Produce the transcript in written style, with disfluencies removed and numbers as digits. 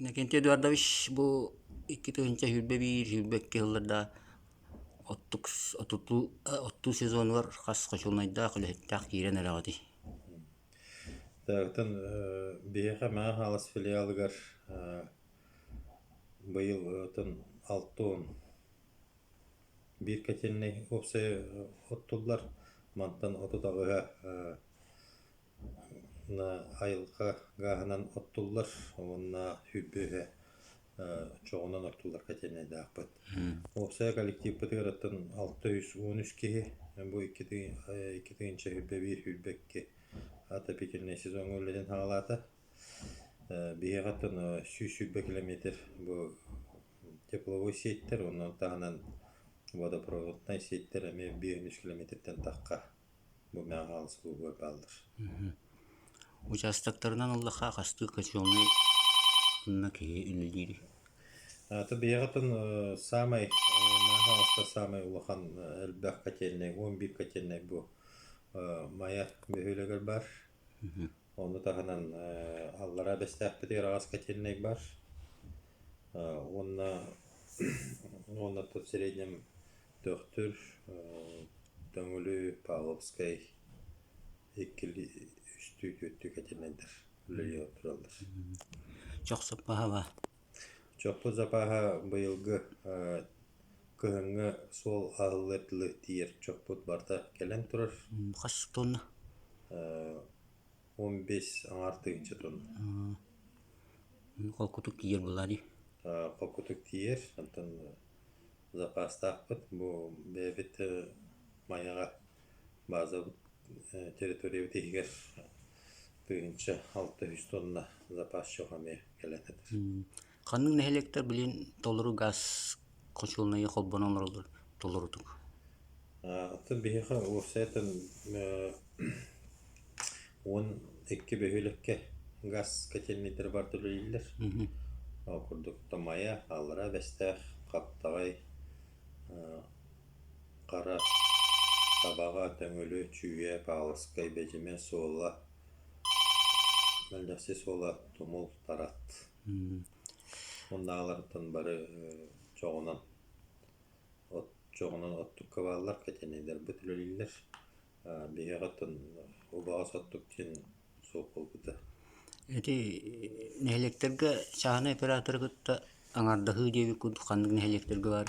Inakenti Eduardovich bu iki tığınca hülbe bir hülbekki hıllarda ottu sezon var kas koşulnayda kılehittak kiren eragati. Тагытын биэхэ маа халас филиалыгар быйыл тын 6 бир кетенней опсе оттуллар мантан отутагыга на айылга гаханан оттуллар онна хүббеге чоғунан оттуллар кетенней даақпыт. Опсе коллектив бытыгыраттын 613 кихи бу 2-нче хүббе бир хүббекке атапительный сезон өледен хаалата. Биегаттан 100 километр бу тепловой сеттер, оннан тағынан водопроводный сеттер әме 100 километрден таққа бу мәғал сұлуға балдыр. Участоктарынан Аллаха касты качуны кунна ки үлдири. Аты биегаттан самай мәғалыста самай улахан әлбәқ кәтеліне 11 кәтеліне бу маяк бөһөлөгөр бар. Оны тағынан аллара бестәк бітер ағас кәтеліне бар. Оны тут в среднем доктор Даңылы Павловскай екілі үсті кәтелінендір. Үлі отыралдар. Çok sappaha va. Чоқпы запаға бұйылғы көхіңі сол ағылырдылы тиер чоқпыт барда кәлен тұрар. Kas tonna. 15 аңартығыншы тонна. Kolkutuk kiyer bulari. Қоқытық тиер, антын запастақпыт, бұл бәбет маяға база территория бітегер тығыншы 600 тонна запас жоғаме кәленедір. Kanның nehelektер билен толыру газ koşulnayı kolbonan olur толырудuk. Атын бейхі офсайтын 12 бөхелекке газ кәтелінетер бар түрлі елдер. Құрдықта мая, алыра, бәстәқ, қаптағай, қара, табаға, төңілі, чүйе, пағылысқай, бәжіме, сола, мәлдәсі сола, тұмыл, тарат. Онда алардан бары жоғынан оттық кавалар кәтенедер бүтілілілер. Бейгаттан обағас оттық кен соқ бол бұты. Эти нехелектерге шахана оператор гытта аңардахы деби куд канның нехелектерге бар.